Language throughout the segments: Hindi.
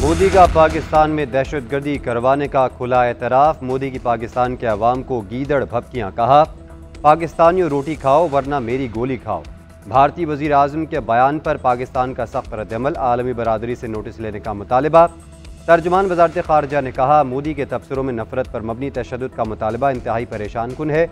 मोदी का पाकिस्तान में दहशतगर्दी करवाने का खुला एतराफ़। मोदी की पाकिस्तान के अवाम को गीदड़ भपकियाँ। कहा, पाकिस्तानियों रोटी खाओ वरना मेरी गोली खाओ। भारतीय वज़ीर आज़म के बयान पर पाकिस्तान का सख्त रद्दअमल। आलमी बरादरी से नोटिस लेने का मुतालबा। तर्जुमान वज़ारत ख़ारजा ने कहा, मोदी के तबसरों में नफरत पर मबनी तशद्दुद का मुतालबा इंतहाई परेशान कुन है।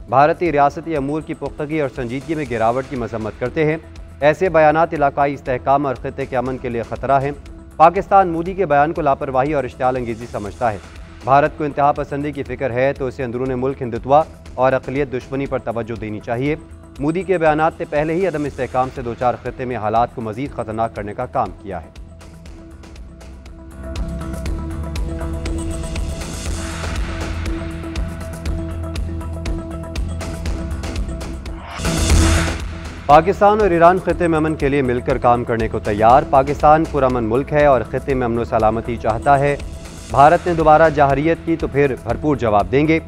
भारतीय रियासती अमूर की पुख्तगी और संजीदगी में गिरावट की मजम्मत करते हैं। ऐसे बयानात इलाकाई इस्तेहकाम और खित्ते के अमन के लिए ख़तरा है। पाकिस्तान मोदी के बयान को लापरवाही और इश्तियाल अंगेज़ी समझता है। भारत को इंतहा पसंदी की फ़िक्र है तो इसे अंदरून मुल्क हिंदुत्वा और अक़लियत दुश्मनी पर तवज्जो देनी चाहिए। मोदी के बयानात ने पहले ही अदम इस्तेहकाम से दो चार खित्ते में हालात को मज़ीद ख़तरनाक करने का काम किया है। पाकिस्तान और ईरान खित्ते में अमन के लिए मिलकर काम करने को तैयार। पाकिस्तान पुरअमन मुल्क है और खित्ते में अमन सलामती चाहता है। भारत ने दोबारा जहरियत की तो फिर भरपूर जवाब देंगे।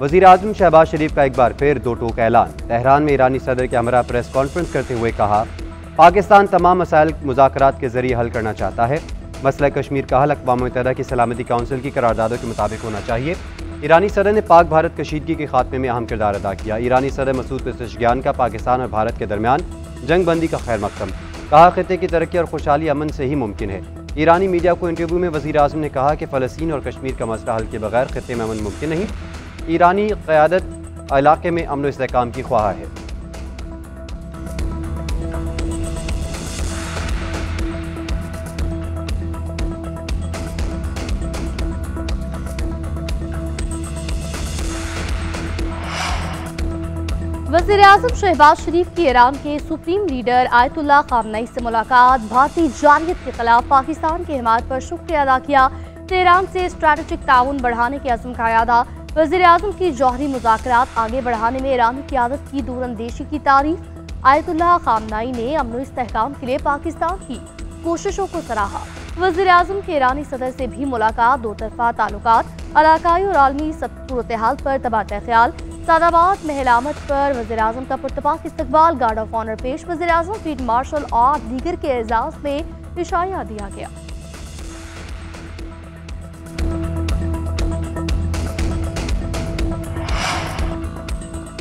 वज़ीर आज़म शहबाज शरीफ का एक बार फिर दो टोक ऐलान। तेहरान में ईरानी सदर के हमरा प्रेस कॉन्फ्रेंस करते हुए कहा, पाकिस्तान तमाम मसाइल मुज़ाकरात के जरिए हल करना चाहता है। मसला कश्मीर का हल अक़वाम मुत्तहिदा की सलामती काउंसिल की करारदादों के मुताबिक होना चाहिए। ईरानी सदर ने पाक भारत कशीदगी के खात्मे में अहम किरदार अदा किया। ईरानी सदर मसूद पेज़ेश्कियान का पाकिस्तान और भारत के दरमियान जंग बंदी का खैर मकसद। कहा, खित्ते की तरक्की और खुशहाली अमन से ही मुमकिन है। ईरानी मीडिया को इंटरव्यू में वज़ीर आज़म ने कहा कि फ़लस्तीन और कश्मीर का मसला हल के बगैर खित्ते में अमन मुमकिन नहीं। ईरानी क़यादत इलाके में अमन व इस्तेहकाम की ख्वाह है। वज़ीर-ए-आज़म शहबाज शरीफ की ईरान के सुप्रीम लीडर आयतुल्लाह ख़ामनई से मुलाकात। भारतीय जारहियत के खिलाफ पाकिस्तान की हिमायत पर शुक्रिया अदा किया। तेहरान से स्ट्रैटेजिक ताउन बढ़ाने के अज़्म का यादा। वज़ीर-ए-आज़म की जौहरी मुज़ाकरात आगे बढ़ाने में ईरानी क़यादत की दूरअंदेशी की तारीफ। आयतुल्लाह ख़ामनई ने अमन व इस्तेहकाम के लिए पाकिस्तान की कोशिशों को सराहा। वज़ीर-ए-आज़म के ईरानी सदर से भी मुलाकात। दो तरफ़ा ताल्लुकात, इलाकाई और आलमी सूरत हाल पर तबादला ख्याल। सादाबाद में हिलामत पर वज़ीर-ए-आज़म का पुरतपाक इस्तकबाल। गार्ड ऑफ ऑनर पेश। वज़ीर-ए-आज़म फील्ड मार्शल और दीगर के एजाज़ में इशाया दिया गया।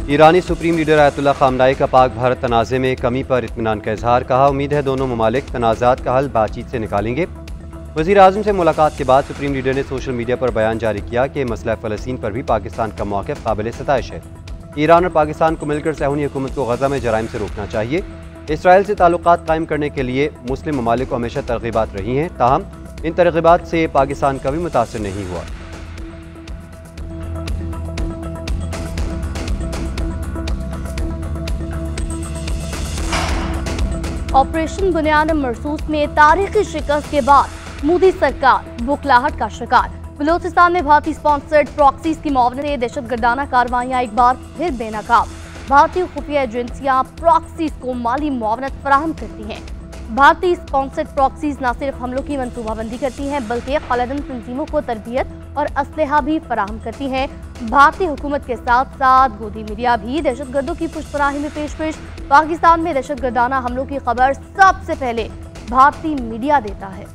ईरानी सुप्रीम लीडर आयतुल्लाह ख़ामनई का पाक भारत तनाज़े में कमी पर इत्मीनान का इजहार। कहा, उम्मीद है दोनों ममालिक तनाज़ात का हल बातचीत से निकालेंगे। वज़ीर आज़म से मुलाकात के बाद सुप्रीम लीडर ने सोशल मीडिया पर बयान जारी किया कि मसला फ़लस्तीन पर भी पाकिस्तान का मौक़िफ़ काबिल सताइश है। ईरान और पाकिस्तान को मिलकर सहूनी हुकूमत को गज़ा में जराइम से रोकना चाहिए। इसराइल से ताल्लुकात कायम करने के लिए मुस्लिम ममालिक को हमेशा तरग़ीबात रही हैं, ताहम इन तरग़ीबात से पाकिस्तान कभी मुतासिर नहीं हुआ। ऑपरेशन बुनियाद मरसूस में तारीखी शिकस्त के बाद मोदी सरकार बुखलाहट का शिकार। बलूचिस्तान में भारतीय स्पॉन्सर्ड प्रॉक्सीज की मुआवनत से दहशतगर्दाना कार्रवाइयां एक बार फिर बेनकाब। भारतीय खुफिया एजेंसियां प्रॉक्सीज को माली मुआवनत फराहम करती हैं। भारतीय स्पॉन्सर्ड प्रॉक्सीज न सिर्फ हमलों की मनसूबाबंदी करती हैं बल्कि खलदन तंजीमों को तरबियत और असलहा भी फराहम करती हैं। भारतीय हुकूमत के साथ साथ गोदी मीडिया भी दहशतगर्दों की पुष्पराही में पेश। पाकिस्तान में दहशतगर्दाना हमलों की खबर सबसे पहले भारतीय मीडिया देता है।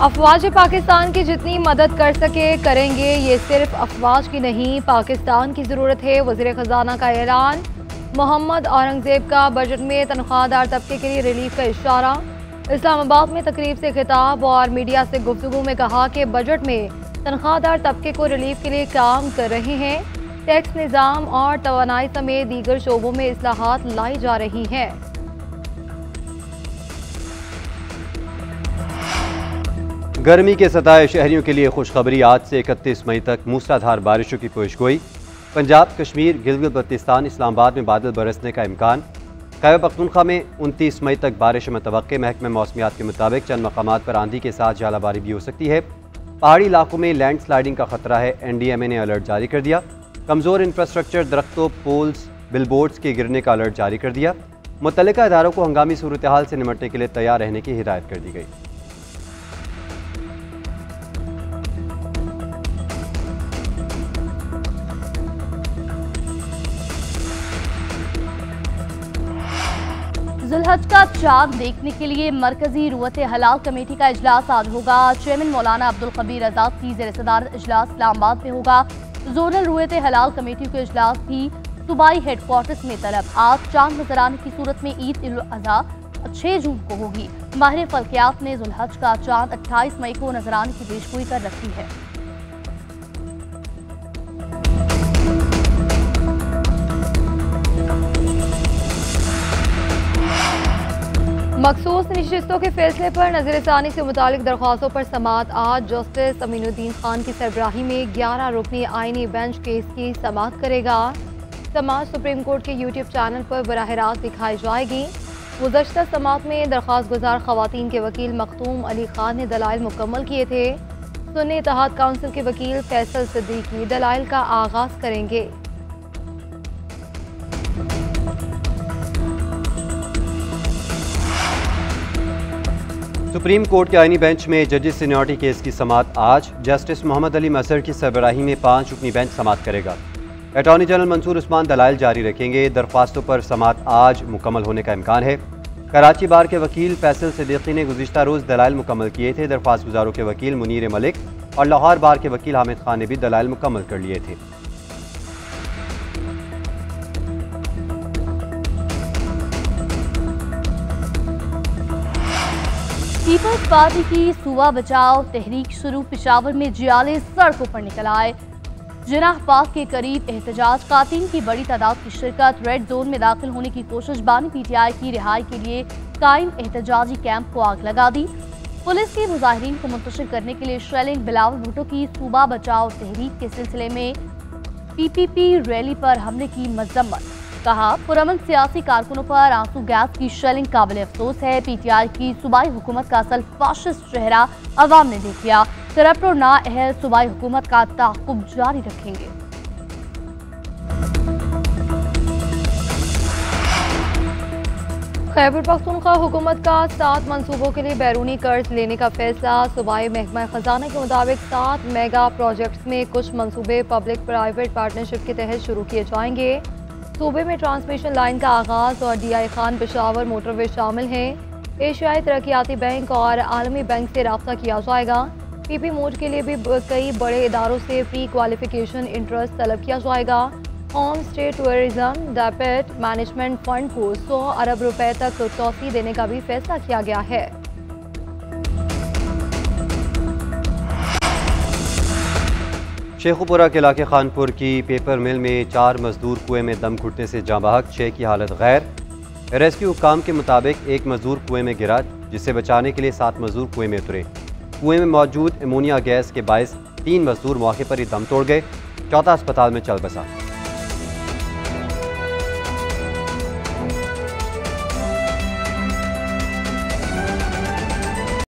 अफवाज पाकिस्तान की जितनी मदद कर सके करेंगे, ये सिर्फ अफवाज की नहीं पाकिस्तान की ज़रूरत है। वज़ीर ख़जाना का ऐलान। मोहम्मद औरंगज़ेब का बजट में तनख्वाहदार तबके के लिए रिलीफ का इशारा। इस्लामाबाद में तकरीब से खिताब और मीडिया से गुफ्तगू में कहा कि बजट में तनख्वाहदार तबके को रिलीफ के लिए काम कर रहे हैं। टैक्स निज़ाम और तवानाई समेत दीगर शोबों में इस्लाहात लाई जा रही हैं। गर्मी के सताए शहरियों के लिए खुशखबरी। आज से 31 मई तक मूसलाधार बारिशों की पेशगोई। पंजाब, कश्मीर, गिलगित बल्तिस्तान, इस्लामाबाद में बादल बरसने का इम्कान। खैबर पख्तूनख्वा में 29 मई तक बारिश मुतवक्के। महकमा मौसमियात के मुताबिक चंद मकामात पर आंधी के साथ झालाबारी भी हो सकती है। पहाड़ी इलाकों में लैंड स्लाइडिंग का खतरा है। NDMA ने अलर्ट जारी कर दिया। कमज़ोर इंफ्रास्ट्रक्चर, दरख्तों, पोल्स, बिलबोर्ड्स के गिरने का अलर्ट जारी कर दिया। मुतल्लिका इदारों को हंगामी सूरत हाल से निमटने के लिए तैयार रहने की हिदायत कर दी गई। जुल्हज का चांद देखने के लिए मरकजी रुवत हलाल कमेटी का इजलास आज होगा। चेयरमैन मौलाना अब्दुल खबीर आजाद की ज़ेर सदारत इजलास इस्लामाबाद में होगा। जोनल रुवत हलाल कमेटी के इजलास भी सूबाई हेडक्वार्टर्स में तलब। आज चांद नजर आने की सूरत में ईद उल अज़हा 6 जून को होगी। माहिर फल्कियात ने जुल्हज का चांद 28 मई को नजर आने की पेशगोई कर रखी है। मखसूस नशिस्तों के फैसले पर नजरसानी से मुतालिक दरख्वास्तों पर समाअत आज जस्टिस अमीनुद्दीन खान की सरबराही में 11 रुकनी आईनी बेंच केस की समाअत करेगा। समाअत सुप्रीम कोर्ट के यूट्यूब चैनल पर बराह रास्त दिखाई जाएगी। गुज़श्ता समाअत में दरख्वास्त गुजार खवातीन के वकील मखतूम अली खान ने दलाइल मुकम्मल किए थे। सुन्नी इत्तेहाद काउंसिल के वकील फैसल सिद्दीकी दलाइल का आगाज करेंगे। सुप्रीम कोर्ट के आईनी बेंच में जजेस सीनियरिटी केस की समाअत आज। जस्टिस मोहम्मद अली मसर की सरबराही में 5 रुकनी बेंच समाअत करेगा। अटॉर्नी जनरल मंसूर उस्मान दलाइल जारी रखेंगे। दरख्वास्तों पर समाअत आज मुकम्मल होने का इम्कान है। कराची बार के वकील फैसल सिद्दीकी ने गुज़िश्ता रोज़ दलाइल मुकम्मल किए थे। दरख्वास्त गुजारों के वकील मुनीर मलिक और लाहौर बार के वकील हामिद खान ने भी दलाइल मुकम्मल कर लिए थे। पीपल्स पार्टी की सूबा बचाओ तहरीक शुरू पिशावर में जियाले सड़कों पर निकल आए। जिनाह पाक के करीब एहतजाज, कातिल की बड़ी तादाद की शिरकत, रेड जोन में दाखिल होने की कोशिश, बानी पीटीआई की रिहाई के लिए कायम एहतजाजी कैंप को आग लगा दी। पुलिस की मुजाहिरीन को मुंतशिर करने के लिए शेलिंग, बिलावल भुट्टो की सूबा बचाओ तहरीक के सिलसिले में पीपीपी रैली पर हमले की मजम्मत। कहा, पुरअमन सियासी कारकुनों पर आंसू गैस की शेलिंग काबिल अफसोस है। पीटीआई की सूबाई हुकूमत का असल फाशिस्ट चेहरा अवाम ने देख लिया। करप्ट और नाअहल सूबाई हुकूमत का ताक़ुब जारी रखेंगे। खैबर पख्तूनख्वा हुकूमत का 7 मनसूबों के लिए बैरूनी कर्ज लेने का फैसला। सूबाई महकमा खजाना के मुताबिक 7 मेगा प्रोजेक्ट्स में कुछ मनसूबे पब्लिक प्राइवेट पार्टनरशिप के तहत शुरू किए जाएंगे। सूबे में ट्रांसमिशन लाइन का आगाज और DI खान पेशावर मोटरवे शामिल हैं। एशियाई तरक्याती बैंक और आलमी बैंक से रब्ता किया जाएगा। PP मोड के लिए भी कई बड़े इदारों से प्री क्वालिफिकेशन इंटरेस्ट तलब किया जाएगा। होम स्टे टूरिज्म डेप्ट मैनेजमेंट फंड को 100 अरब रुपए तक तोसी देने का भी फैसला किया गया है। शेखुपुरा के इलाके खानपुर की पेपर मिल में 4 मजदूर कुएं में दम घुटने से जाँ बहक, 6 की हालत गैर। रेस्क्यू हुक्काम के मुताबिक 1 मजदूर कुएं में गिरा, जिसे बचाने के लिए 7 मजदूर कुएं में उतरे। कुएं में मौजूद अमोनिया गैस के बायस 3 मजदूर मौके पर ही दम तोड़ गए। चौथा अस्पताल में चल बसा।